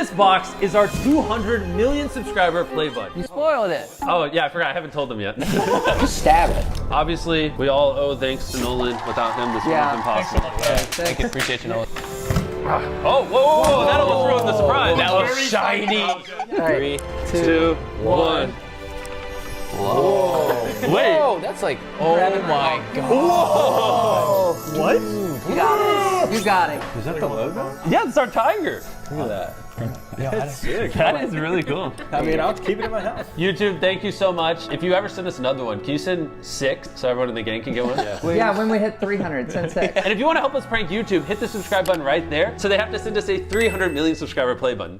this box is our 200 million subscriber play button. You spoiled it. Oh yeah, I forgot. I haven't told them yet. Just stab it. Obviously, we all owe thanks to Nolan. Without him, this wouldn't have been possible. Thank you. Appreciate you, Nolan. Oh, whoa, that almost ruined the surprise. That was shiny. 3, 2, 1. Whoa. Wait. Whoa, that's like, oh my God. Whoa. What? You got it. You got it. Is that the logo? Yeah, it's our tiger. Look at that. That's sick. That is really cool. I mean, I'll keep it in my house. YouTube, thank you so much. If you ever send us another one, can you send 6 so everyone in the gang can get one? Yeah, when we hit 300, send 6. And if you want to help us prank YouTube, hit the subscribe button right there so they have to send us a 300 million subscriber play button.